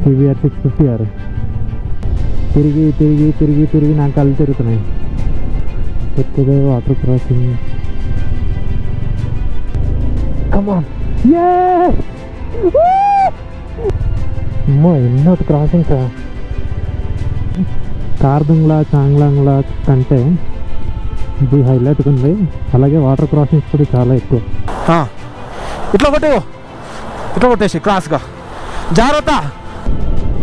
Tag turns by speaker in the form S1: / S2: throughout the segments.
S1: CBR 650R తిరిగి తిరిగి తిరిగి తిరిగి నాకు కళ్ళు తిరుగుతున్నాయి. కొత్తగా వాటర్ క్రాసింగ్. కమాన్ అమ్మో ఎన్నో క్రాసింగ్స్. కార్దుంగ్లా చాంగ్లాంగ్లా కంటే ఇది హైలైట్గా ఉంది. అలాగే వాటర్ క్రాసింగ్స్ కూడా చాలా ఎక్కువ.
S2: ఇట్లా కొట్టేసి క్రాస్గా జాగ్రత్త.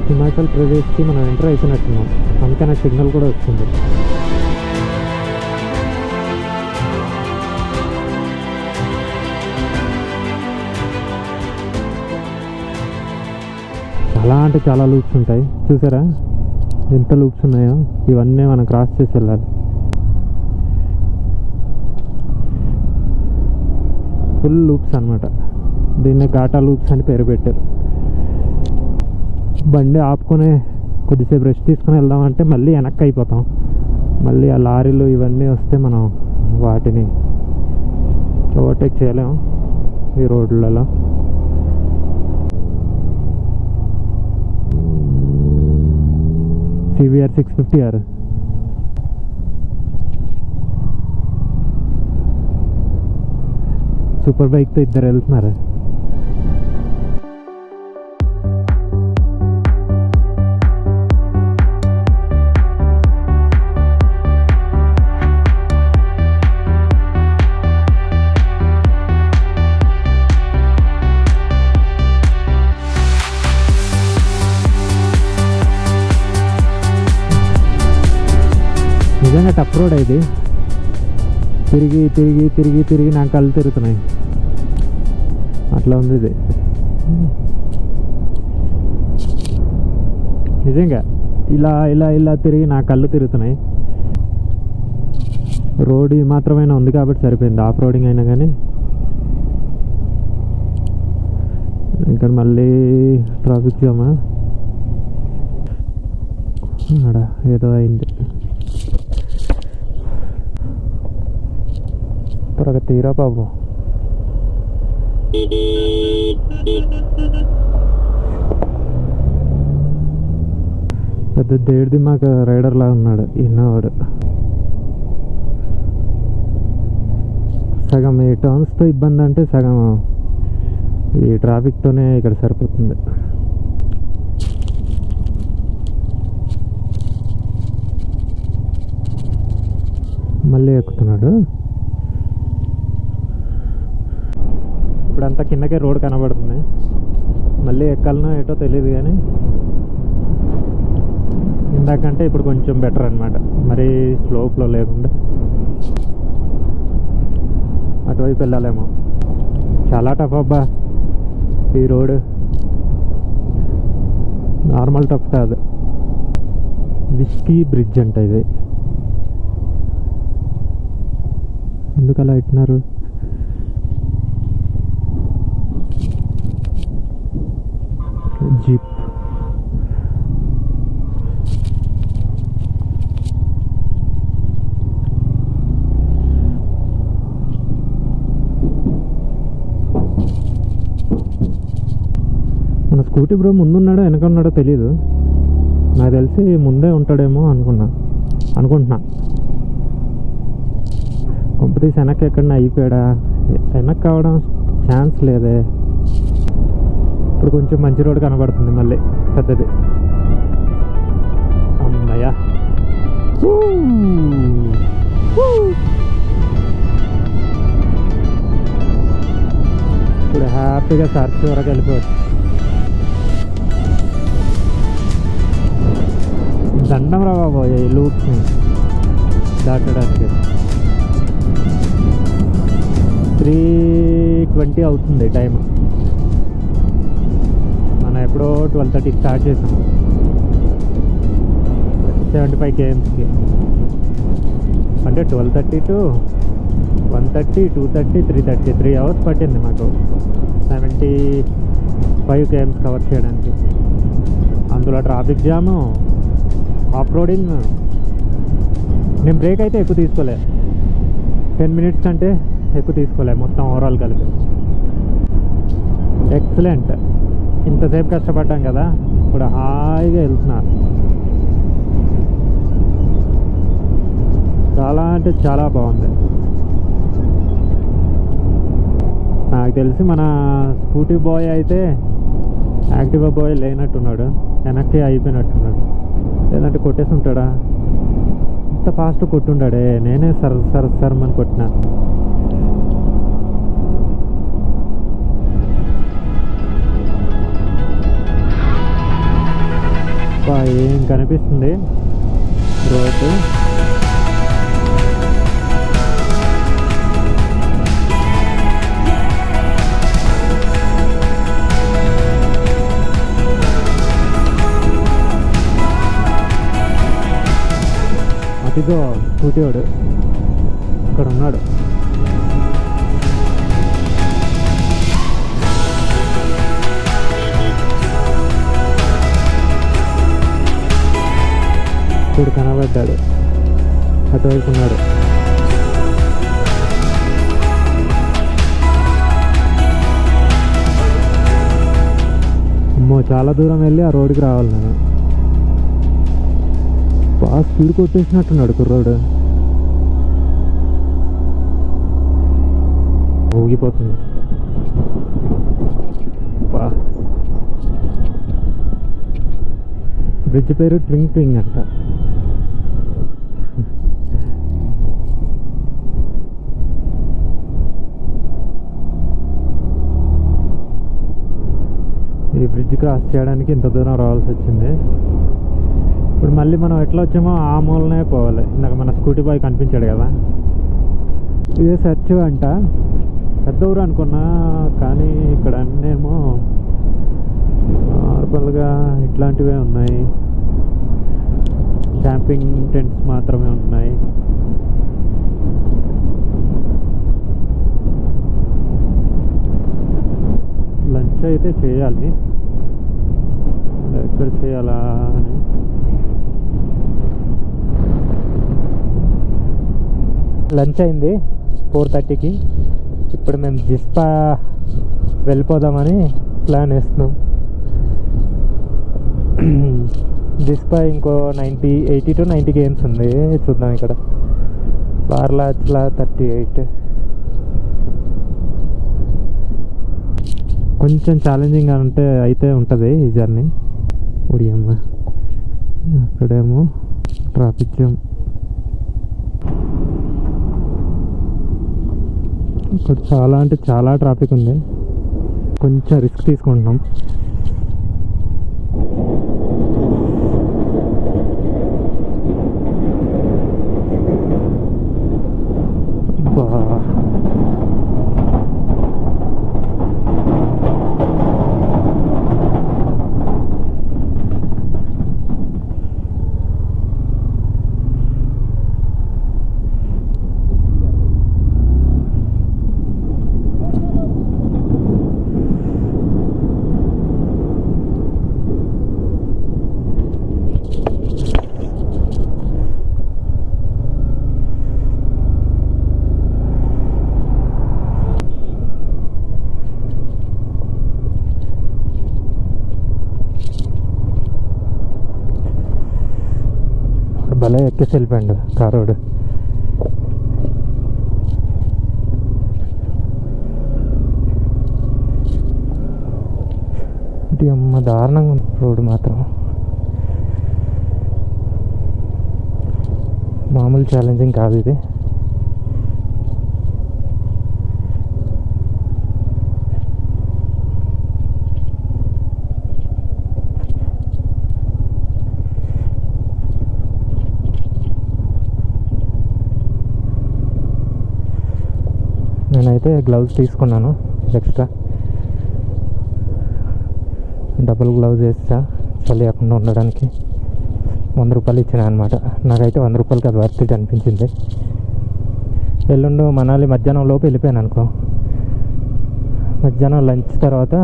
S1: హిమాచల్ ప్రదేశ్కి మనం ఎంటర్ అయిపోయినట్టున్నాం, అందుకే నాకు సిగ్నల్ కూడా వచ్చింది. చాలా అంటే చాలా లూప్స్ ఉంటాయి. చూసారా ఎంత లూప్స్ ఉన్నాయో? ఇవన్నీ మనం క్రాస్ చేసి వెళ్ళాలి. ఫుల్ లూప్స్ అనమాట. దీన్ని ఘాటా లూప్స్ అని పేరు పెట్టారు. బండి ఆపుకొని కొద్దిసేపు రెస్ట్ తీసుకుని వెళ్దామంటే మళ్ళీ వెనక్కి అయిపోతాం. మళ్ళీ ఆ లారీలు ఇవన్నీ వస్తే మనం వాటిని ఓవర్టేక్ చేయలేము ఈ రోడ్లలో. CBR 650R సూపర్ బైక్తో ఇద్దరు వెళ్తున్నారు. నిజంగా టఫ్ రోడ్ ఇది. తిరిగి తిరిగి తిరిగి తిరిగి నాకు కళ్ళు తిరుగుతున్నాయి. అట్లా ఉంది ఇది నిజంగా. ఇలా ఇలా ఇలా తిరిగి నా కళ్ళు తిరుగుతున్నాయి. రోడ్ మాత్రమైనా ఉంది కాబట్టి సరిపోయింది. ఆఫ్ రోడింగ్ అయినా కానీ. ఇక్కడ మళ్ళీ ట్రాఫిక్ జామా అక్కడ ఏదో అయింది. త్వరగా తీరా బాబు. పెద్ద దేడిది మాకు రైడర్ లా ఉన్నాడు ఈయనవాడు. సగం ఈ టర్న్స్తో ఇబ్బంది అంటే సగం ఈ ట్రాఫిక్తోనే ఇక్కడ సరిపోతుంది. మళ్ళీ ఎక్కుతున్నాడు. ఇప్పుడంతా కిందకే రోడ్ కనబడుతుంది. మళ్ళీ ఎక్కాలనో ఏటో తెలియదు కానీ ఇందాకంటే ఇప్పుడు కొంచెం బెటర్ అనమాట. మరీ స్లోప్లో లేకుండా అటువైపు వెళ్ళాలేమో. చాలా టఫ్ అబ్బా ఈ రోడ్. నార్మల్ టఫ్ కాదు. విస్కీ బ్రిడ్జ్ అంట ఇది. ఎందుకు అలా ఇట్టినారు? జీప్. మన స్కూటీ బ్రో ముందున్నాడో వెనక ఉన్నాడో తెలీదు. నాకు తెలిసి ముందే ఉంటాడేమో అనుకుంటున్నా. కొంపతీసి వెనక్కి ఎక్కడన్నా అయిపోయాడా? వెనక్కి కావడం ఛాన్స్ లేదే. ఇప్పుడు కొంచెం మంచి రోడ్ కనబడుతుంది మళ్ళీ పెద్దది. అమ్మయ్యా. ఇప్పుడు హ్యాపీగా సర్చ్ వరకు వెళ్ళిపోవచ్చు. దండం రా బాబు ఈ లూప్స్ని దాటడానికి. 3:20 అవుతుంది టైం. మనం ఎప్పుడో 12:30 స్టార్ట్ చేసాం. 75 kmsకి అంటే 12:30 to 1:30, 2:30, 3:30 3 hours పట్టింది మాకు 75 kms కవర్ చేయడానికి. అందులో ట్రాఫిక్ జాము, ఆఫ్ రోడింగ్. నేను బ్రేక్ అయితే ఎక్కువ తీసుకోలే, 10 minutes కంటే ఎక్కువ తీసుకోలే మొత్తం ఓవరాల్ కలిపి. ఎక్సలెంట్. ఇంతసేపు కష్టపడ్డాం కదా, ఇప్పుడు హాయిగా వెళ్తున్నా. చాలా అంటే చాలా బాగుంది. నాకు తెలిసి మన స్కూటీ బాయ్ అయితే యాక్టివా బాయ్ లేనట్టున్నాడు, వెనక్కి అయిపోయినట్టున్నాడు. లేదంటే కొట్టేసి ఉంటాడా? ఇంత ఫాస్ట్ కొట్టుండాడే, నేనే సర్ అని కొట్టినా. ఏం కనిపిస్తుంది రోడ్డు. అదిగో స్కూటీ వాడు ఇక్కడ ఉన్నాడు. ఇప్పుడు కనబడ్డాడు, అటువైపు ఉన్నాడు. అమ్మో, చాలా దూరం వెళ్ళి ఆ రోడ్డుకి రావాలి నేను. బాగా స్పీడ్ కొట్టేసినట్టున్నాడు కుర్రోడు. ఊగిపోతుంది. బ్రిడ్జ్ పేరు ట్వింగ్ ట్వింగ్ అంట. ఈ బ్రిడ్జ్ క్రాస్ చేయడానికి ఇంత దూరం రావాల్సి వచ్చింది. ఇప్పుడు మళ్ళీ మనం ఎట్లా వచ్చామో ఆ మూలనే పోవాలి. ఇందాక మన స్కూటీ బాయ్ కనిపించాడు కదా, ఇదే సెర్చ్ అంట. పెద్ద ఊరు అనుకున్నా, కానీ ఇక్కడ అన్నేమో నార్మల్గా ఇట్లాంటివే ఉన్నాయి. క్యాంపింగ్ టెంట్స్ మాత్రమే ఉన్నాయి. లంచ్ అయితే చేయాలి, ఎక్కడ చేయాలా అని. లంచ్ అయింది 4:30కి. ఇప్పుడు మేము జిస్పా వెళ్ళిపోదామని ప్లాన్ వేస్తున్నాం. జిస్పా ఇంకో 80 to 90 గేమ్స్ ఉంది, చూద్దాం. ఇక్కడ బార్లాచ్లా 38. కొంచెం ఛాలెంజింగ్ అయితే ఉంటుంది ఈ జర్నీ. ఉడియమ్మ, అక్కడేమో ట్రాఫిక్ జామ్. ఇక్కడ చాలా అంటే చాలా ట్రాఫిక్ ఉంది. కొంచెం రిస్క్ తీసుకుంటున్నాం. భలే ఎక్కేసి వెళ్ళిపోయాడు కారోడు. ఇది అమ్మ దారుణంగా ఉంది రోడ్డు మాత్రం. మామూలు ఛాలెంజింగ్ కాదు ఇది. నేనైతే గ్లౌజ్ తీసుకున్నాను ఎక్స్ట్రా, డబుల్ గ్లౌజ్ వేస్తా చలి లేకుండా ఉండడానికి. 100 రూపాయలు ఇచ్చిన అనమాట. నాకైతే 100 రూపాయలకి అది వర్త్ ఇట్ అనిపించింది. ఎల్లుండి మనాలి మధ్యాహ్నం లోపు వెళ్ళిపోయాను అనుకో. మధ్యాహ్నం లంచ్ తర్వాత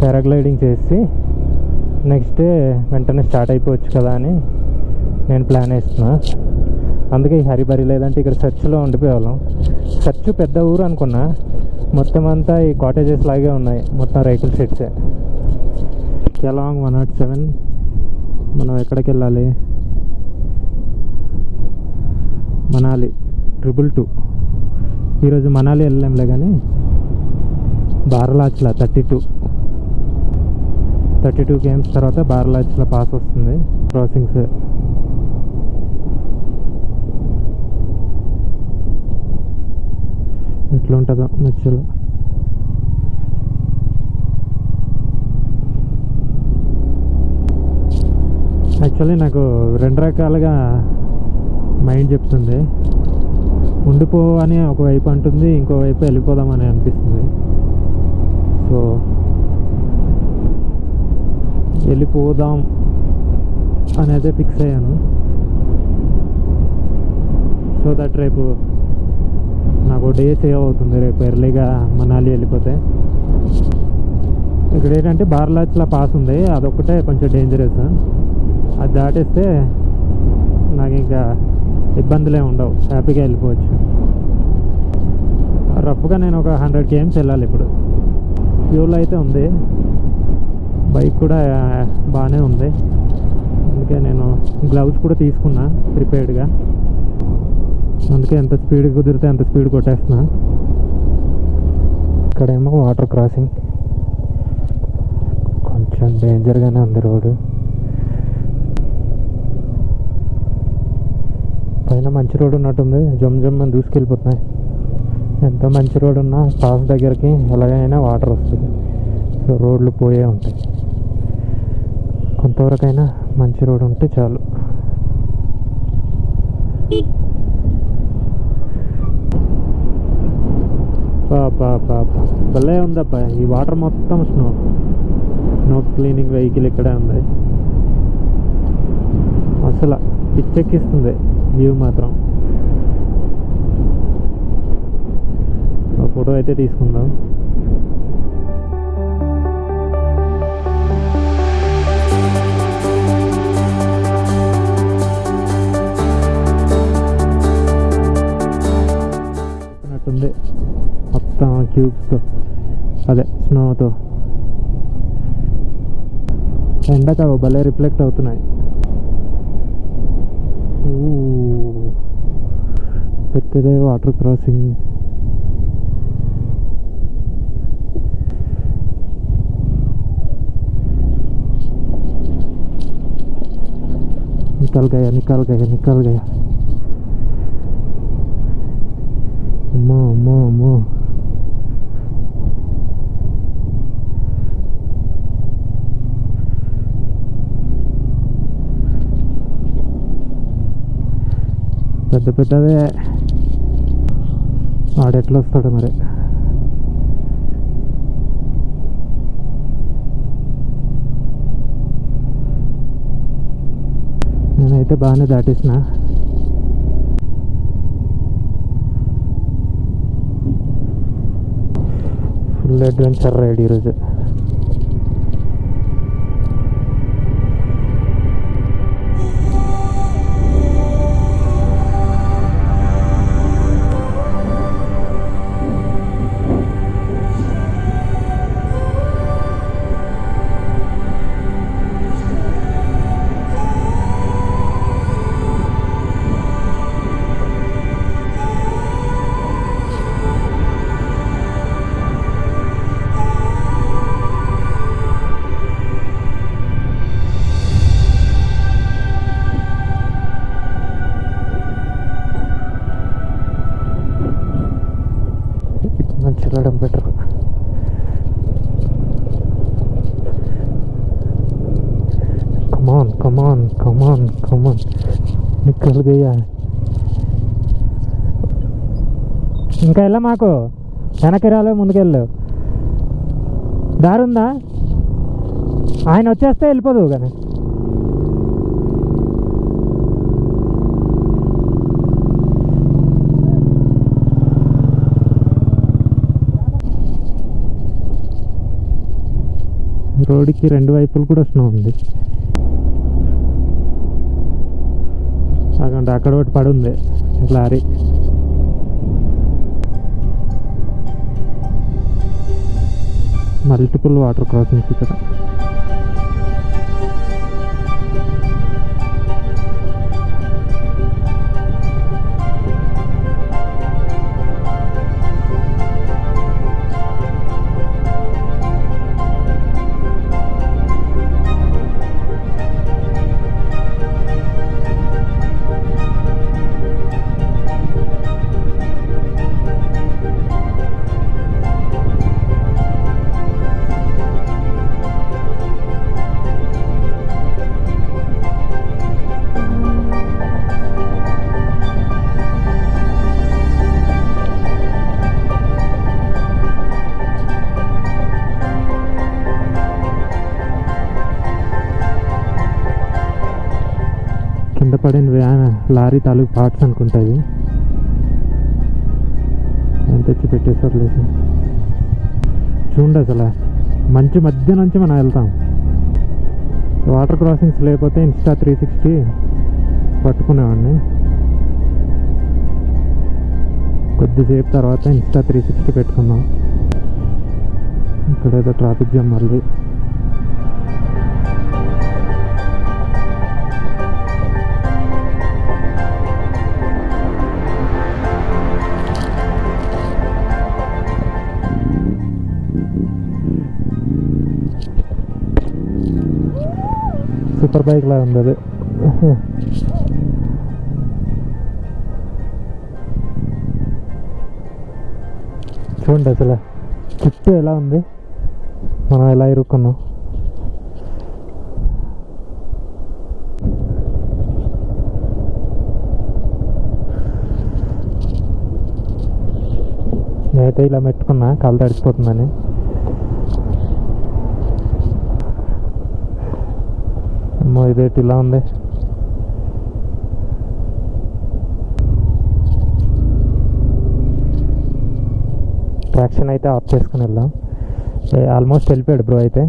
S1: పారాగ్లైడింగ్ చేసి నెక్స్ట్ డే వెంటనే స్టార్ట్ అయిపోవచ్చు కదా అని నేను ప్లాన్ వేస్తున్నా. అందుకే ఈ హరిబరి, లేదంటే ఇక్కడ సర్చ్లో ఉండిపోయేవాళ్ళం. సర్చ్ పెద్ద ఊరు అనుకున్నా, మొత్తం అంతా ఈ కాటేజెస్ లాగే ఉన్నాయి, మొత్తం రైతుల షెడ్సే. కెలాంగ్ 107. మనం ఎక్కడికి వెళ్ళాలి? మనాలి 222. ఈరోజు మనాలి వెళ్ళలేంలే కానీ బార్లాచ్ల 32 గేమ్స్ తర్వాత బార్లాచ్ల పాస్ వస్తుంది. క్రాసింగ్స్ ఎట్లుంటుందో మధ్యలో. యాక్చువల్లీ నాకు 2 రకాలుగా మైండ్ చెప్తుంది. ఉండిపో అని ఒకవైపు అంటుంది, ఇంకోవైపు వెళ్ళిపోదామని అనిపిస్తుంది. సో వెళ్ళిపోదాం అనేది ఫిక్స్ అయ్యాను. సో దట్ రేపు నాకు డే సేవ్ అవుతుంది. రేపు ఎర్లీగా మనాలి వెళ్ళిపోతే. ఇక్కడ ఏంటంటే బార్లాచ్ల పాస్ ఉంది, అదొక్కటే కొంచెం డేంజరస్. అది దాటేస్తే నాకు ఇంకా ఇబ్బందులే ఉండవు, హ్యాపీగా వెళ్ళిపోవచ్చు. రఫ్గా నేను ఒక 100 km వెళ్ళాలి ఇప్పుడు. ఫ్యూల్ అయితే ఉంది, బైక్ కూడా బాగానే ఉంది. అందుకే నేను గ్లౌస్ కూడా తీసుకున్నా ప్రిపేర్డ్గా. అందుకే ఎంత స్పీడ్ కుదిరితే అంత స్పీడ్ కొట్టేస్తున్నా. ఇక్కడేమో వాటర్ క్రాసింగ్, కొంచెం డేంజర్గానే ఉంది రోడ్డు. పైన మంచి రోడ్ ఉన్నట్టుంది, జమ్ అని దూసుకెళ్ళిపోతున్నాయి. ఎంత మంచి రోడ్ ఉన్నా పాస్ దగ్గరికి ఎలాగైనా వాటర్ వస్తుంది. సో రోడ్లు పోయే ఉంటాయి. కొంతవరకైనా మంచి రోడ్ ఉంటే చాలు. భలే ఉందబ్బా ఈ వాటర్ మొత్తం స్నో క్లీనింగ్ వెహికల్ ఇక్కడే ఉంది. అసలు పిచ్చెక్కిస్తుంది వ్యూ మాత్రం. ఫోటో అయితే తీసుకుందాం. ఉంది మొత్తం క్యూబ్స్తో, అదే స్నోతో. ఎండక భలే రిఫ్లెక్ట్ అవుతున్నాయి. పెద్దదే వాటర్ క్రాసింగ్. निकल गया अम्मा పెద్దవే. ఆడెట్లా వస్తాడు మరి. నేనైతే బాగానే దాటేసిన. ఫుల్ అడ్వెంచర్ రైడ్ ఈరోజు. వెళ్ళడం బెటర్. కమాన్ నిక్కలు గయ్యా. ఇంకా వెళ్ళా, మాకు వెనక్కి రాలే, ముందుకెళ్ళు. దారుందా? ఆయన వచ్చేస్తే వెళ్ళిపోదు కానీ. రోడ్డుకి 2 వైపులు కూడా స్నో ఉంది. అక్కడ ఒకటి పడి ఉంది లారీ. మల్టిపుల్ వాటర్ క్రాసింగ్స్ ఇక్కడ. పడిన వ్యాన్ లారీ తాలూకు పార్ట్స్ అనుకుంటుంది. ఎంత తెచ్చి పెట్టేసారు లేసి చూడండి. అసలు మంచి మధ్య నుంచి మనం వెళ్తాం. వాటర్ క్రాసింగ్స్ లేకపోతే ఇన్స్టా 360 పట్టుకునేవాడిని. కొద్దిసేపు తర్వాత ఇన్స్టా 360 పెట్టుకున్నాం. ఇక్కడ ఏదో ట్రాఫిక్ జామ్ మళ్ళీ. సూపర్ బైక్ లా ఉంది అది. చూడండి అసలు చుట్టూ ఎలా ఉంది, మనం ఎలా ఇరుక్కున్నాం. నేనైతే ఇలా పెట్టుకున్నా కాలు తడిచిపోతుందని. అమ్మో ఇదేంటి ఇలా ఉంది. ట్రాక్షన్ అయితే ఆఫ్ చేసుకుని వెళ్దాం. ఆల్మోస్ట్ వెళ్ళిపోయాడు బ్రో. అయితే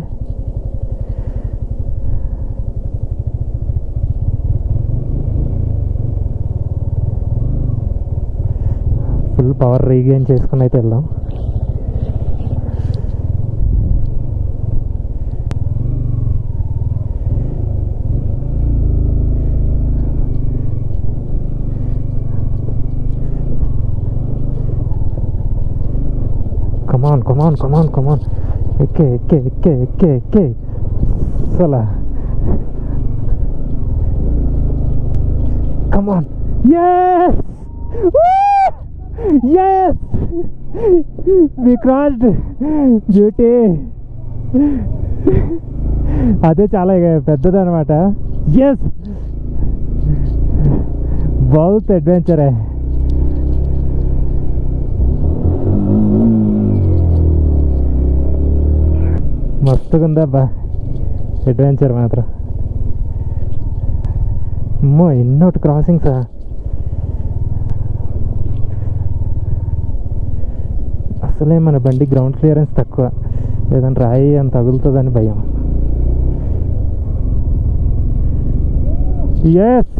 S1: ఫుల్ పవర్ రీగెయిన్ చేసుకుని అయితే వెళ్దాం. Come on. ఎక్కే. అసలు come on. Yes! Yes! We crossed. Beauty. అదే చాలా పెద్దదన్నమాట. ఎస్, బహుత్ అడ్వెంచర్. మస్తుగా ఉందబ్బా అడ్వెంచర్ మాత్రం. అమ్మో ఎన్నోటి క్రాసింగ్సా. అసలే మన బండి గ్రౌండ్ క్లియరెన్స్ తక్కువ, ఏదైనా రాయి అని తగులుతుందని భయం. ఎస్,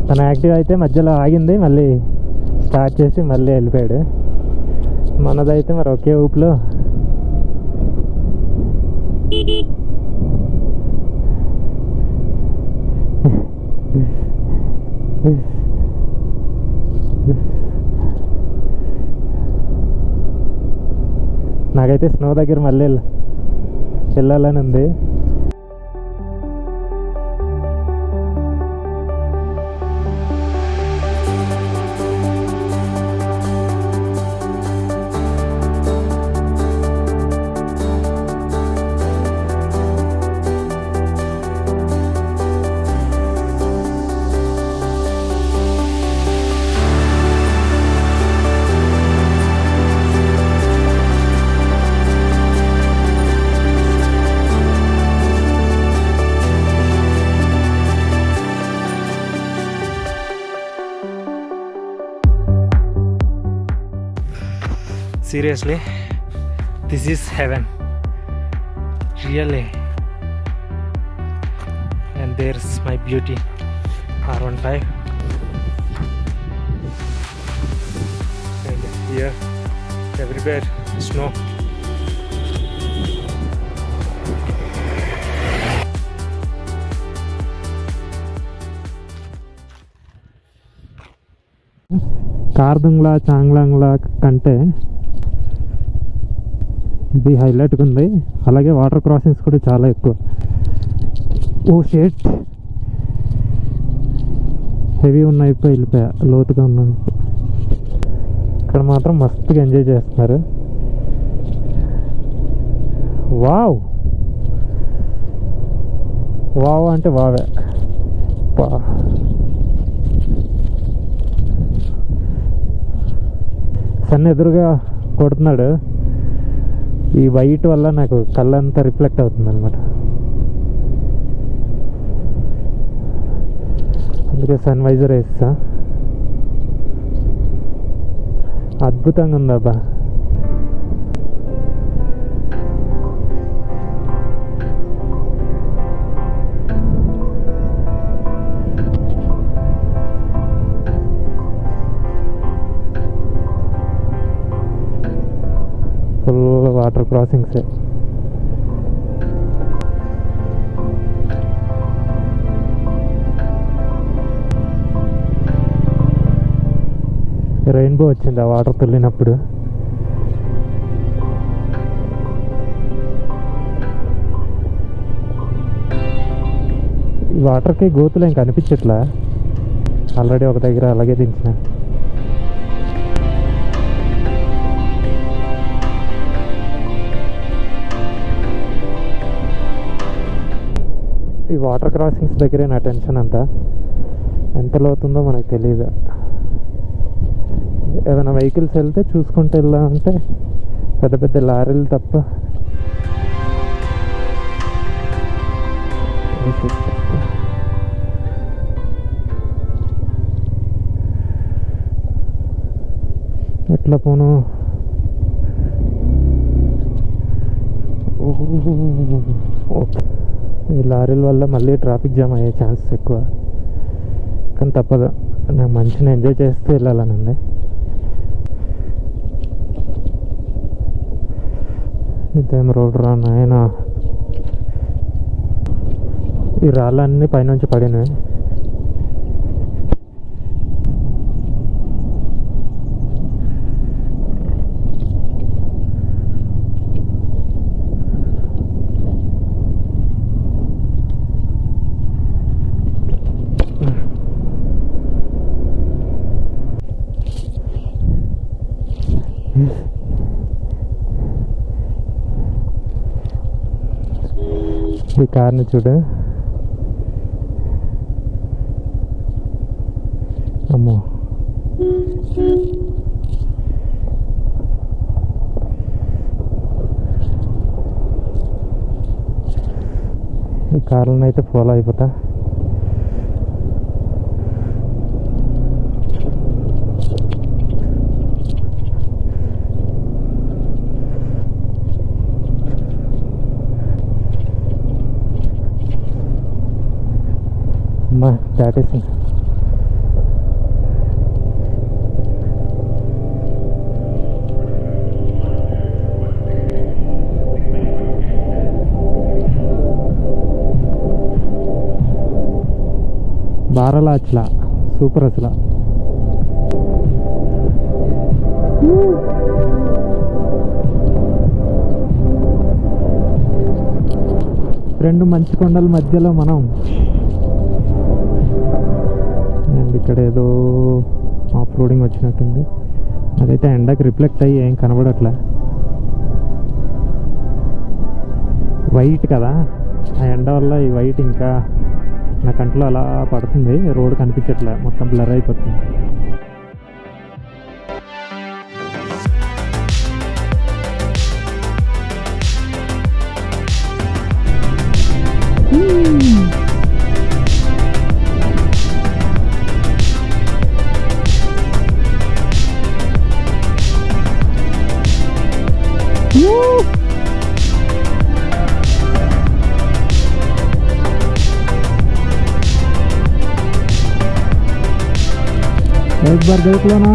S1: తన యాక్టివ్ అయితే మధ్యలో ఆగింది, మళ్ళీ స్టార్ట్ చేసి మళ్ళీ వెళ్ళిపోయాడు. మనదైతే మరి ఒకే ఊపులో నాకైతే స్నో దగ్గర మళ్ళీ వెళ్ళాలని ఉంది. Seriously, this is heaven, really. And there's my beauty R15, and here everywhere snow. Khardung La చాంగ్లాంగ్లా కంటే ఇది హైలైట్గా ఉంది. అలాగే వాటర్ క్రాసింగ్స్ కూడా చాలా ఎక్కువ. ఓ షేట్, హెవీ ఉన్నాయి, వెళ్ళిపోయా లోతుగా ఉన్నాయి. ఇక్కడ మాత్రం మస్తుగా ఎంజాయ్ చేస్తున్నారు. వావ్ వావ్ అంటే వావే. సన్ ఎదురుగా కొడుతున్నాడు. ఈ వైట్ వల్ల నాకు కళ్ళంతా రిఫ్లెక్ట్ అవుతుంది అనమాట. అందుకే సన్ వైజర్ వేస్తా. అద్భుతంగా ఉందబ్బా. ఫుల్ వాటర్ క్రాసింగ్సే. రెయిన్బో వచ్చింది ఆ వాటర్ తుల్లినప్పుడు. ఈ వాటర్కి గోతులు ఏం కనిపించట్లా. ఆల్రెడీ ఒక దగ్గర అలాగే దించిన. ఈ వాటర్ క్రాసింగ్స్ దగ్గరే నా టెన్షన్ అంతా. ఎంత లోతుందో మనకు తెలియదు. ఏమైనా వెహికల్స్ వెళ్తే చూసుకుంటూ వెళ్ళామంటే పెద్ద పెద్ద లారీలు తప్ప. ఎట్లా పోను? ఓకే, ఈ లారీల వల్ల మళ్ళీ ట్రాఫిక్ జామ్ అయ్యే ఛాన్సెస్ ఎక్కువ. కానీ తప్పదు, నాకు మంచిగా ఎంజాయ్ చేస్తూ వెళ్ళాలని ఉంది. ఇదేం రోడ్ రా నాయనా. ఈ రాళ్ళన్నీ పైనుంచి పడినాయి. ఈ కార్ని చూడు. అమ్మో, ఈ కార్లను అయితే ఫాలో అయిపోతా. అమ్మా దాటేసింది. బారాలా సూపర్ అసలు. రెండు మంచి కొండల మధ్యలో మనం. అండ్ ఇక్కడ ఏదో ఆఫ్ రోడింగ్ వచ్చినట్టుంది. అదైతే ఎండకి రిఫ్లెక్ట్ అయ్యి ఏం కనబడట్లే. వైట్ కదా, ఆ ఎండ వల్ల ఈ వైట్ ఇంకా నా కంట్లో అలా పడుతుంది. రోడ్ కనిపించట్లే, మొత్తం బ్లర్ అయిపోతుంది. एक बार देख लो ना.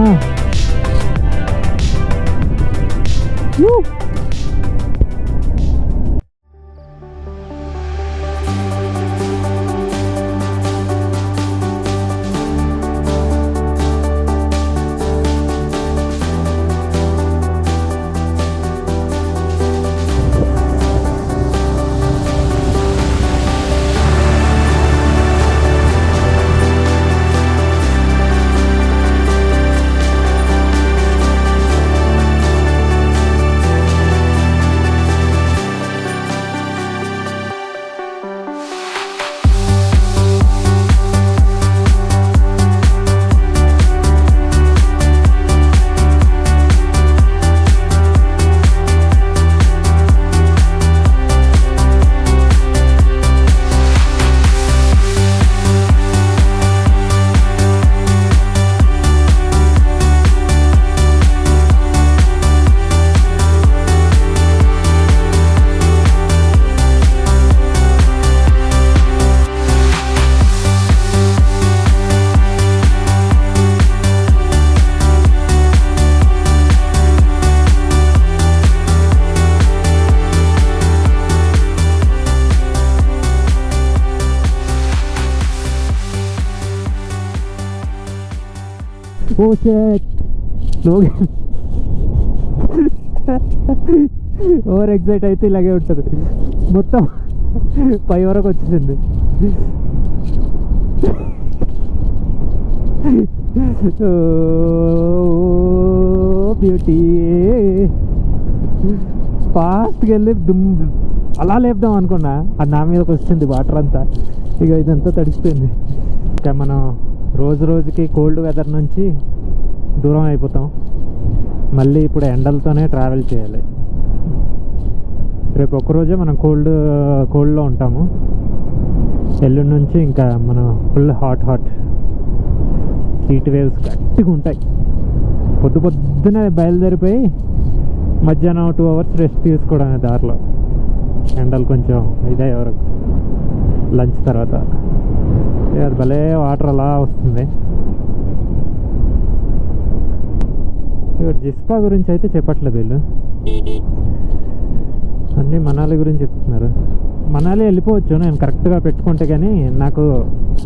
S1: ఓ షిట్ స్లోగా ఓవర్ ఎగ్జైట్ అయితే ఇలాగే ఉంటుంది మొత్తం పై వరకు వచ్చేసింది బ్యూటీ ఫాస్ట్గా వెళ్ళి అలా లేపుదాం అనుకున్నా అది నా మీదకి వచ్చింది వాటర్ అంతా ఇక ఇదంతా తడిసిపోయింది ఇంకా మనం రోజు రోజుకి కోల్డ్ వెదర్ నుంచి దూరం అయిపోతాం మళ్ళీ ఇప్పుడు ఎండలతోనే ట్రావెల్ చేయాలి రేపు ఒక్కరోజే మనం కోల్డ్లో ఉంటాము ఎల్లుండి నుంచి ఇంకా మనం ఫుల్ హాట్ హీట్ వేవ్స్ గట్టిగా ఉంటాయి పొద్దునే బయలుదేరిపోయి మధ్యాహ్నం 2 hours రెస్ట్ తీసుకోవడమే దారిలో ఎండలు కొంచెం ఇదే వరకు లంచ్ తర్వాత అది భలే వాటర్ అలా వస్తుంది ఇక్కడ జిస్పా గురించి అయితే చెప్పట్లేదు వీళ్ళు అన్నీ మనాలి గురించి చెప్తున్నారు మనాలి వెళ్ళిపోవచ్చు నేను కరెక్ట్గా పెట్టుకుంటే కానీ నాకు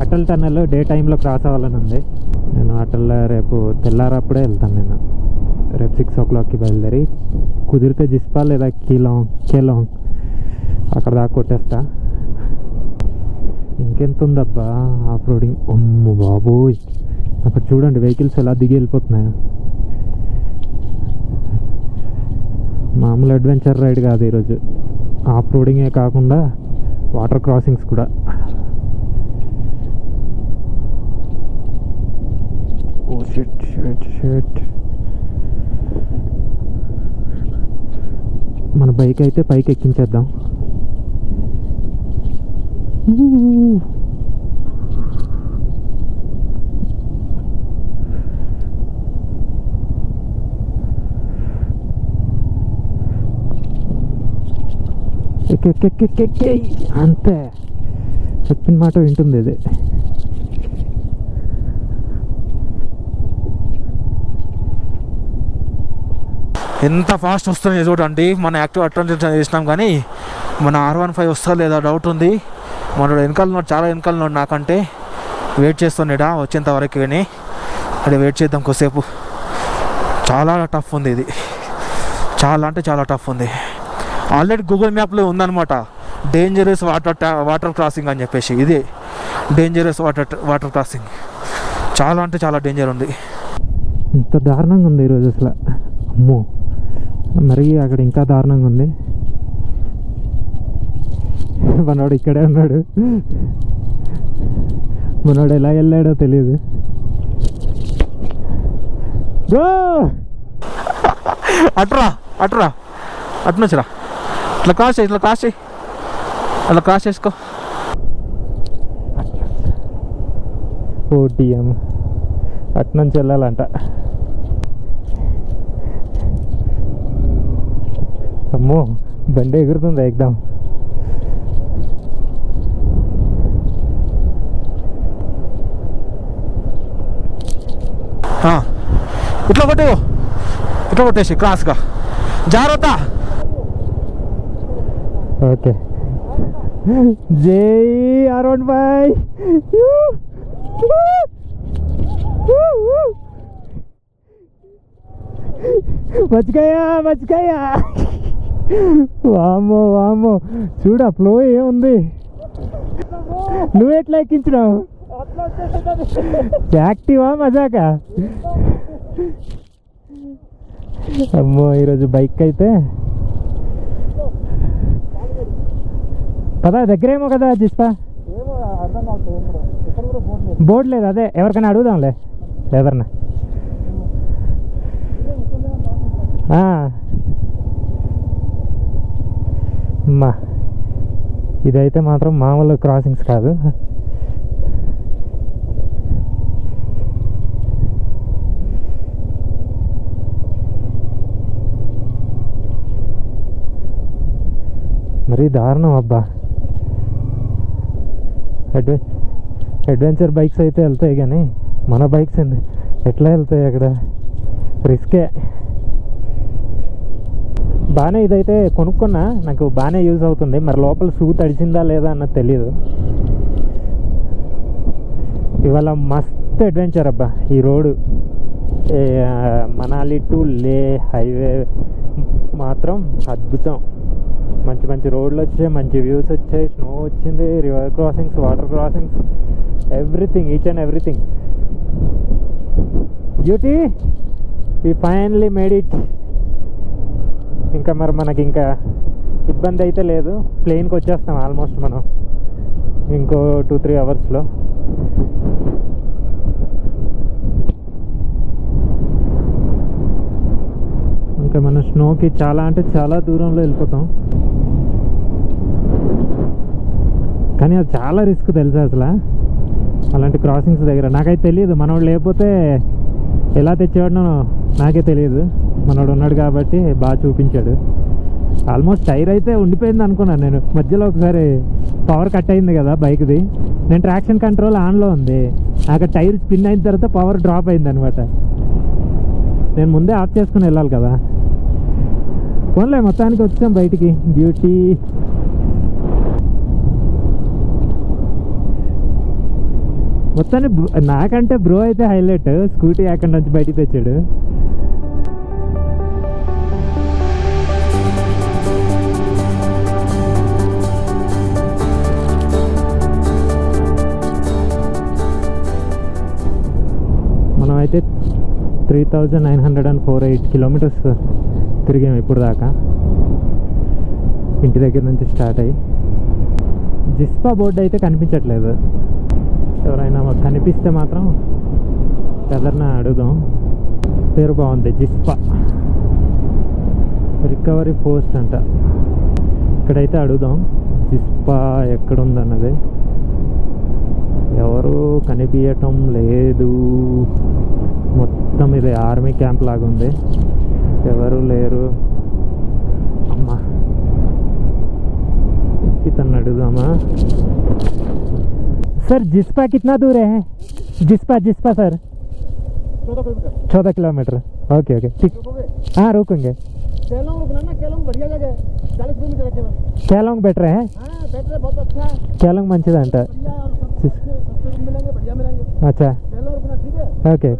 S1: అటల్ టన్నెల్ డే టైంలో క్రాస్ అవ్వాలని ఉంది నేను అటల్ రేపు తెల్లారప్పుడే వెళ్తాను నేను రేపు 6 o'clockకి బయలుదేరి కుదిరితే జిస్పా లేదా కేలాంగ్ అక్కడ దాకా కొట్టేస్తా ఇంకెంత ఉందబ్బా ఆఫ్ రోడింగ్ అమ్ము బాబోయ్ అక్కడ చూడండి వెహికల్స్ ఎలా దిగి వెళ్ళిపోతున్నాయో మామూలు అడ్వెంచర్ రైడ్ కాదు ఈరోజు ఆఫ్ రోడింగే కాకుండా వాటర్ క్రాసింగ్స్ కూడా ఓ షిట్ మన బైక్ అయితే పైకి ఎక్కించేద్దాం అంతే చెప్పిన మాట వింటుంది ఇది
S2: ఎంత ఫాస్ట్ వస్తున్నాయి చూడండి మన యాక్టివ్ అటెండ్ చేసినాం కానీ మన R15 వస్తా లేదా డౌట్ ఉంది మనోడు వెనకాలన్నాడు చాలా వెనకాలన్నాడు నాకంటే వెయిట్ చేస్తున్నాడా వచ్చేంత వరకు కానీ అక్కడ వెయిట్ చేద్దాం కొద్దిసేపు చాలా టఫ్ ఉంది ఇది చాలా అంటే చాలా టఫ్ ఉంది ఆల్రెడీ గూగుల్ మ్యాప్లో ఉందన్నమాట డేంజరస్ వాటర్ క్రాసింగ్ అని చెప్పేసి ఇదే డేంజరస్ వాటర్ క్రాసింగ్ చాలా అంటే చాలా డేంజర్ ఉంది
S1: ఇంత దారుణంగా ఉంది ఈరోజు అసలు అమ్మో మరి అక్కడ ఇంకా దారుణంగా ఉంది మనోడు ఇక్కడే ఉన్నాడు మనోడు ఎలా వెళ్ళాడో తెలియదు
S2: అట్రా అట్నుంచిరా ఇట్లా క్రాస్ చేయి అట్లా క్రాస్ చేసుకో
S1: ఓటీఎం అట్నుంచి వెళ్ళాలంట అమ్మో బండి ఎగురుతుంది ఎగ్దాం
S2: ఇట్లా కొట్టేసి క్రాస్గా జాగ్రత్త
S1: ఓకే జై R15 మర్చిపోయా వామ్మో చూడు ఆ ఫ్లో ఏముంది నువ్వు ఎట్లా ఎక్కించినావు యాక్టివా మజాకా అమ్మో ఈరోజు బైక్ అయితే పదా దగ్గరేమో కదా జిస్పా బోర్డు లేదు అదే ఎవరికైనా అడుగుదాంలే ఎవరన్నా అమ్మా ఇదైతే మాత్రం మామూలు క్రాసింగ్స్ కాదు మరీ దారుణం అబ్బా అడ్వెంచర్ బైక్స్ అయితే వెళ్తాయి కానీ మన బైక్స్ ఎట్లా వెళ్తాయి అక్కడ రిస్కే బాగానే ఇదైతే కొనుక్కున్నా నాకు బాగానే యూజ్ అవుతుంది మరి లోపల షూ తడిసిందా లేదా అన్నది తెలియదు ఇవాళ మస్తు అడ్వెంచర్ అబ్బా ఈ రోడ్డు మనాలి టు లే హైవే మాత్రం అద్భుతం. మంచి మంచి రోడ్లు వచ్చాయి, మంచి వ్యూస్ వచ్చాయి, స్నో వచ్చింది, river crossings, water crossings, everything, each and everything. Beauty, we finally made it. ఇంకా మరి మనకి ఇంకా ఇబ్బంది అయితే లేదు, ప్లేన్కి వచ్చేస్తాం ఆల్మోస్ట్ మనం ఇంకో 2-3 అవర్స్లో. ఇంకా మన స్నోకి చాలా అంటే చాలా దూరంలో వెళ్ళిపోతాం. కానీ అది చాలా రిస్క్ తెలుసా అసలు అలాంటి క్రాసింగ్స్ దగ్గర. నాకైతే తెలియదు, మనోడు లేకపోతే ఎలా తెచ్చేవాడనో నాకే తెలియదు. మనోడు ఉన్నాడు కాబట్టి బాగా చూపించాడు. ఆల్మోస్ట్ టైర్ అయితే ఉండిపోయింది అనుకున్నాను నేను. మధ్యలో ఒకసారి పవర్ కట్ అయింది కదా బైక్ది, నేను ట్రాక్షన్ కంట్రోల్ ఆన్లో ఉంది, అక్కడ టైర్ స్పిన్ అయిన తర్వాత పవర్ డ్రాప్ అయింది అనమాట. నేను ముందే ఆఫ్ చేసుకుని వెళ్ళాలి కదా. పోన్లే, మొత్తానికి వచ్చాం బయటికి. బ్యూటీ, మొత్తాన్ని నాకంటే బ్రో అయితే హైలైట్, స్కూటీ అక్కడి నుంచి బయటికి తెచ్చాడు. మనమైతే 3948 కిలోమీటర్స్ తిరిగాము ఇప్పుడు దాకా, ఇంటి దగ్గర నుంచి స్టార్ట్ అయ్యి. జిస్పా బోర్డు అయితే కనిపించట్లేదు. ఎవరైనా మాకు కనిపిస్తే మాత్రం ఎవరిన అడుగుదాం. పేరు బాగుంది, జిస్పా రికవరీ పోస్ట్ అంట. ఇక్కడైతే అడుగుదాం జిస్పా ఎక్కడుందన్నది. ఎవరు కనిపించటం లేదు, మొత్తం ఇది ఆర్మీ క్యాంప్ లాగా ఉంది, ఎవరు లేరు. అమ్మా, ఇతను అడుగుదామా. सर जिस्पा कितना दूर है? Jispa sir 14 kilometre. Okay okay ठीक, हाँ रुकेंगे।
S3: केलोंग रुकना ना, केलोंग बढ़िया जगह है, 40 किलोमीटर रखे हुए।
S1: केलोंग बेटर है?
S3: हाँ बेटर है, बहुत अच्छा है।
S1: केलोंग మంచిదంట।
S3: बढ़िया और सस्ते रूम मिलेंगे, बढ़िया मिलेंगे।
S1: अच्छा
S3: केलोंग रुकना ठीक है?
S1: ओके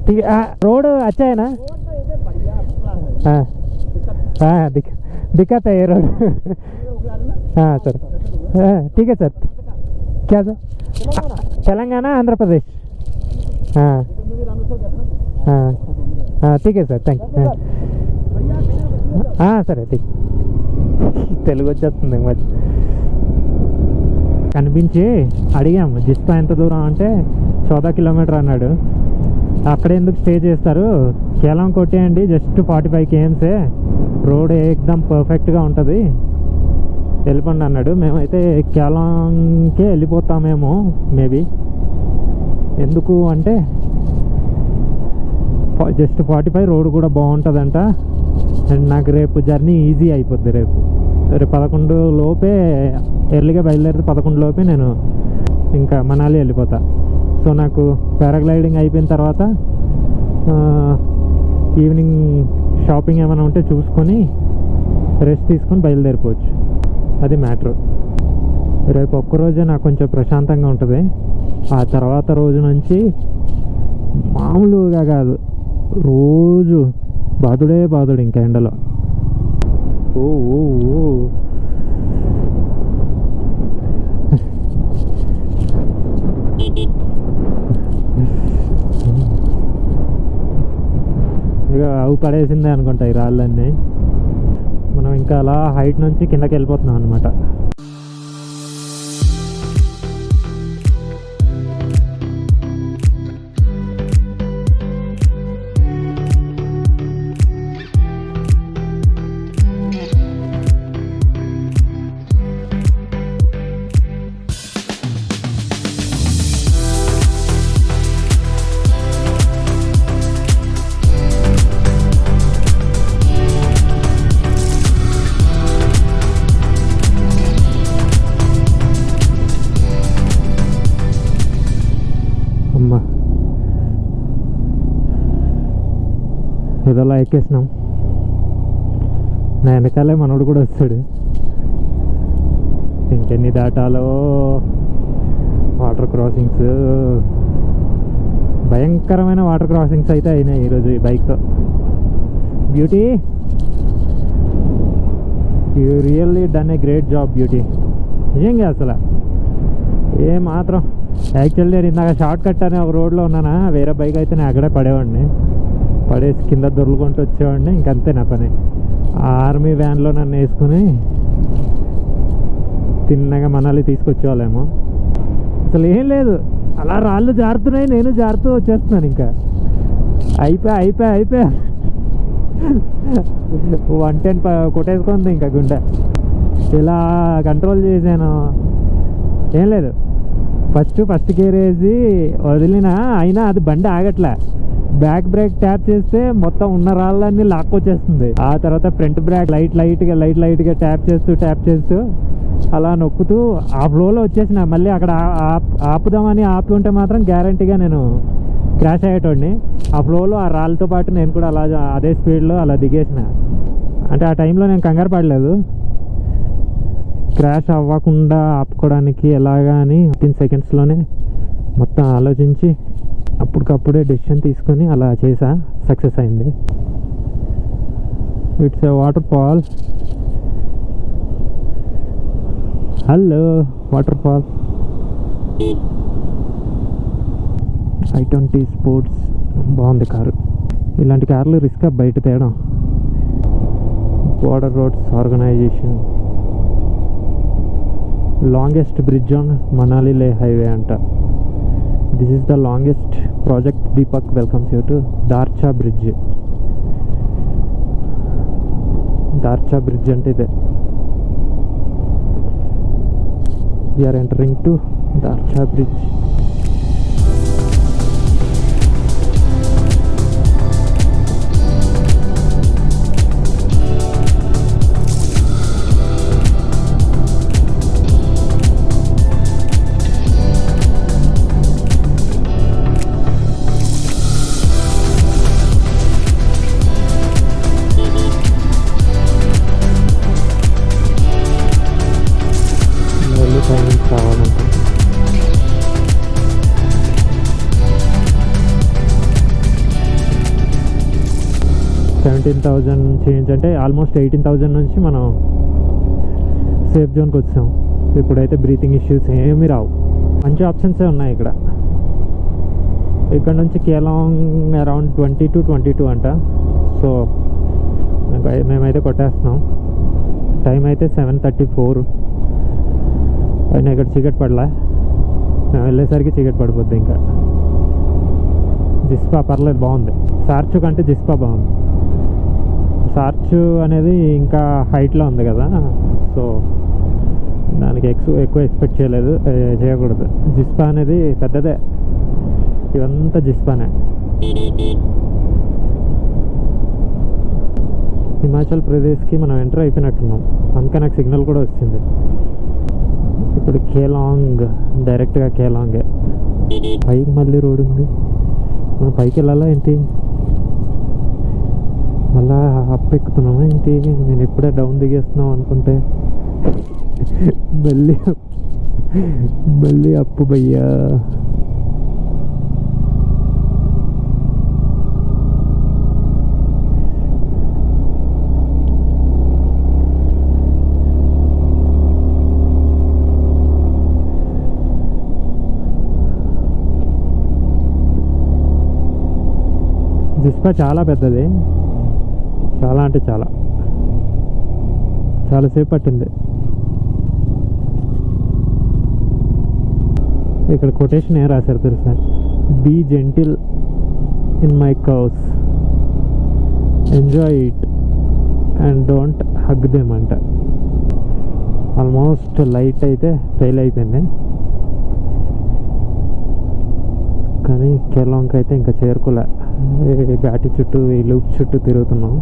S1: ठीक है। रोड अच्छा है ना?
S3: रोड तो एकदम बढ़िया है।
S1: हाँ हाँ दिक्कत है ये रोड। हाँ सर, हाँ ठीक है सर। क्या सर? तेलंगाना आंध्र प्रदेश। हाँ हाँ हाँ ठीक है सर, థ్యాంక్ యూ। సరే ఠీక్, తెలుగు వచ్చేస్తుంది మధ్య. కనిపించి అడిగాము జిస్పా ఎంత దూరం అంటే 14 కిలోమీటర్ అన్నాడు. అక్కడ ఎందుకు స్టే చేస్తారు, కేలాంగ్ కొట్టేయండి, జస్ట్ 45 km, రోడ్ ఏకదమ్ పర్ఫెక్ట్గా ఉంటుంది, వెళ్ళిపోండి అన్నాడు. మేమైతే కేలాంగ్కే వెళ్ళిపోతామేమో మేబీ. ఎందుకు అంటే జస్ట్ 45, రోడ్ కూడా బాగుంటుందంట. అండ్ నాకు రేపు జర్నీ ఈజీ అయిపోద్ది. రేపు 11 లోపే ఎర్లీగా బయలుదేరితే 11 లోపే నేను ఇంకా మనాలి వెళ్ళిపోతా. సో నాకు పారాగ్లైడింగ్ అయిపోయిన తర్వాత ఈవినింగ్ షాపింగ్ ఏమైనా ఉంటే చూసుకొని రెస్ట్ తీసుకొని బయలుదేరిపోవచ్చు. అది మ్యాటర్. రేపు ఒక్కరోజే నాకు కొంచెం ప్రశాంతంగా ఉంటుంది. ఆ తర్వాత రోజు నుంచి మామూలుగా కాదు, రోజు బాదుడు ఇంకా ఎండలో. ఓ ఇక అవి పడేసిందే అనుకుంటా ఈ రాళ్ళన్నీ. మనం ఇంకా అలా హైట్ నుంచి కిందకి వెళ్ళిపోతున్నాం అనమాట. ఏదోలా ఎక్కేసినాం. నా వెనకాలే మనోడు కూడా వస్తాడు. ఇంకెన్ని దాటాలో, వాటర్ క్రాసింగ్స్, భయంకరమైన వాటర్ క్రాసింగ్స్ అయితే అయినాయి ఈరోజు ఈ బైక్తో. Beauty, you really done a great job beauty. నిజంగా అసలు ఏ మాత్రం. యాక్చువల్లీ నేను ఇందాక షార్ట్ కట్ అనే ఒక రోడ్లో ఉన్నానా, వేరే బైక్ అయితే నేను అక్కడే పడేవాడిని, పడేసి కింద దొర్లుకుంటూ వచ్చేవాడిని. ఇంకంతే నా పని. ఆ ఆర్మీ వ్యాన్లో నన్ను వేసుకుని తిన్నగా మనాలి తీసుకొచ్చేవాళ్ళేమో. అసలు ఏం లేదు, అలా రాళ్ళు జారుతున్నాయి, నేను జారుతూ వచ్చేస్తున్నాను. ఇంకా అయిపోయా 110 కొట్టేసుకుంది ఇంకా గుండె. ఇలా కంట్రోల్ చేశాను. ఏం లేదు, ఫస్ట్ గేర్ వేసి వదిలినా, అయినా అది బండి ఆగట్లే. బ్యాక్ బ్రేక్ ట్యాప్ చేస్తే మొత్తం ఉన్న రాళ్ళన్నీ లాక్కొచ్చేస్తుంది. ఆ తర్వాత ఫ్రంట్ బ్రేక్ లైట్గా ట్యాప్ చేస్తూ అలా నొక్కుతూ ఆ ఫ్లోలో వచ్చేసిన. మళ్ళీ అక్కడ ఆపుదామని ఆపి ఉంటే మాత్రం గ్యారంటీగా నేను క్రాష్ అయ్యేటోడిని. ఆ ఫ్లోలో ఆ రాళ్ళతో పాటు నేను కూడా అలా అదే స్పీడ్లో అలా దిగేసిన. అంటే ఆ టైంలో నేను కంగారు పడలేదు, క్రాష్ అవ్వకుండా ఆపుకోవడానికి ఎలాగా అని 15 సెకండ్స్లోనే మొత్తం ఆలోచించి అప్పటికప్పుడే డెసిషన్ తీసుకొని అలా చేసా. సక్సెస్ అయింది. It's a waterfall. Hello waterfall. i20 sports బాగుంది కారు. ఇలాంటి కార్లు రిస్క్ బయట తేడం. Border roads organisation longest bridge on Manali Leh highway అంట. This is the longest project. Deepak welcomes you to Darcha bridge. Darcha bridge అంటే ఇదే. We're entering to Darcha bridge. కావాలంటే 17,000 change అంటే ఆల్మోస్ట్ 18,000 నుంచి మనం సేఫ్ జోన్కి వచ్చాం. ఇప్పుడైతే బ్రీతింగ్ ఇష్యూస్ ఏమీ రావు. మంచి ఆప్షన్సే ఉన్నాయి ఇక్కడ. ఇక్కడ నుంచి కేలాంగ్ అరౌండ్ 20 to 22 అంట. సో మేమైతే కొట్టేస్తున్నాం. టైం అయితే 7:34. అయినా ఇక్కడ చీకటి పడలే, మేము వెళ్ళేసరికి చీకటి పడిపోద్ది. ఇంకా జిస్పా పర్లేదు, బాగుంది. సార్చు కంటే జిస్పా బాగుంది. సార్చు అనేది ఇంకా హైట్లో ఉంది కదా, సో దానికి ఎక్కువ ఎక్స్పెక్ట్ చేయకూడదు. జిస్పా అనేది పెద్దదే, ఇవంతా జిస్పానే. హిమాచల్ ప్రదేశ్కి మనం ఎంటర్ అయిపోయినట్టున్నాం, అందుకే నాకు సిగ్నల్ కూడా వచ్చింది. ఇప్పుడు కేలాంగ్, డైరెక్ట్గా కేలాంగే. పైకి మళ్ళీ రోడ్ ఉంది, మనం పైకి వెళ్ళాలా ఏంటి? మళ్ళా అప్ ఎక్కుతున్నామా ఏంటి? నేను ఇప్పుడే డౌన్ దిగేస్తున్నాం అనుకుంటే మళ్ళీ అప్పు భయ్యా. జిస్పా చాలా పెద్దది, చాలా అంటే చాలాసేపు పట్టింది. ఇక్కడ కొటేషన్ ఏం రాశారు తెలుసా? Be gentle in my cows, enjoy it and don't hug them అంట. ఆల్మోస్ట్ లైట్ అయితే ఫెయిల్ అయిపోయింది, కానీ కేలాంగ్ అయితే ఇంకా చేరుకోలే. ఘాటి చుట్టూ, ఈ లూప్ చుట్టూ తిరుగుతున్నాం.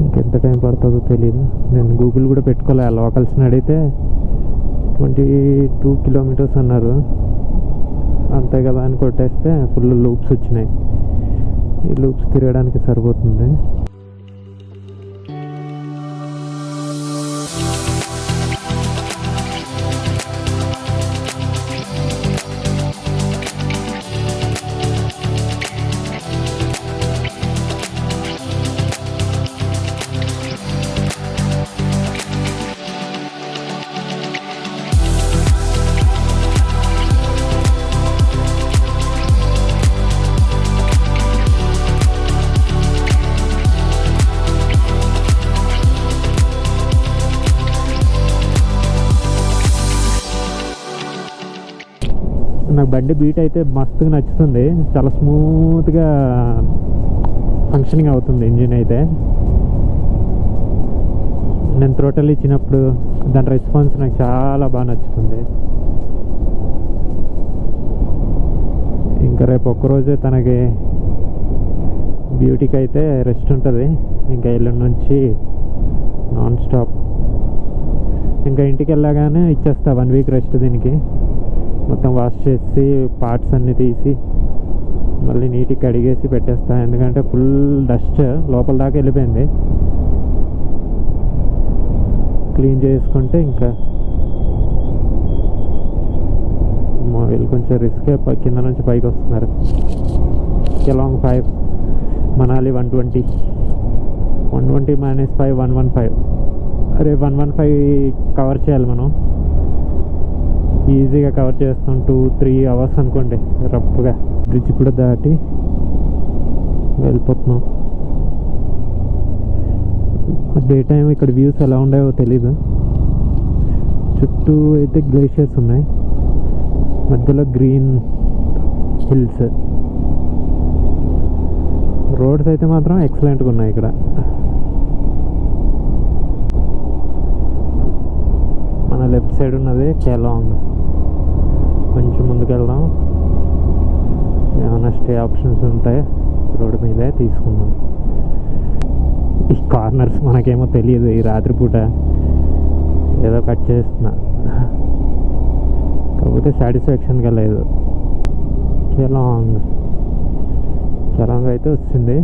S1: ఇంకెంత టైం పడుతుందో తెలియదు. నేను గూగుల్ కూడా పెట్టుకోలే. లోకల్స్ని అడిగితే 22 కిలోమీటర్స్ అన్నారు. అంతే కదా అని కొట్టేస్తే ఫుల్ లూప్స్ వచ్చినాయి. ఈ లూప్స్ తిరగడానికి సరిపోతుంది. నాకు బండి బీట్ అయితే మస్తుగా నచ్చుతుంది, చాలా స్మూత్గా ఫంక్షనింగ్ అవుతుంది ఇంజిన్ అయితే. నేను థ్రోటల్ ఇచ్చినప్పుడు దాని రెస్పాన్స్ నాకు చాలా బాగా నచ్చుతుంది. ఇంకా రేపు ఒక్కరోజే తనకి బ్యూటీకి అయితే రెస్ట్ ఉంటుంది, ఇంకా ఎల్లుండి నుంచి నాన్ స్టాప్. ఇంకా ఇంటికి వెళ్ళగానే ఇచ్చేస్తా 1 వీక్ రెస్ట్ దీనికి. మొత్తం వాష్ చేసి పార్ట్స్ అన్నీ తీసి మళ్ళీ నీట్గా కడిగేసి పెట్టేస్తా, ఎందుకంటే ఫుల్ డస్ట్ లోపల దాకా వెళ్ళిపోయింది. క్లీన్ చేసుకుంటే ఇంకా వీళ్ళు కొంచెం రిస్క్, కింద నుంచి పైకి వస్తున్నారు. కెలాంగ్ 5 మనాలి 120 -5 115. అరే 115 కవర్ చేయాలి మనం, ఈజీగా కవర్ చేస్తాం. 2-3 అవర్స్ అనుకోండి రఫ్గా. బ్రిడ్జ్ కూడా దాటి వెళ్ళిపోతున్నాం. డే టైం ఇక్కడ వ్యూస్ ఎలా ఉండేవో తెలీదు. చుట్టూ అయితే గ్లేషియర్స్ ఉన్నాయి, మధ్యలో గ్రీన్ హిల్స్. రోడ్స్ అయితే మాత్రం ఎక్సలెంట్గా ఉన్నాయి ఇక్కడ. మన లెఫ్ట్ సైడ్ ఉన్నది కెలాంగ్. కొంచెం ముందుకు వెళ్దాం, ఏమైనా స్టే ఆప్షన్స్ ఉంటాయి రోడ్డు మీదే తీసుకుందాం. ఈ కార్నర్స్ మనకేమో తెలియదు, ఈ రాత్రిపూట ఏదో కట్ చేస్తున్నా, కాకపోతే సాటిస్ఫాక్షన్గా లేదు. కెలాంగ్ అయితే వచ్చింది.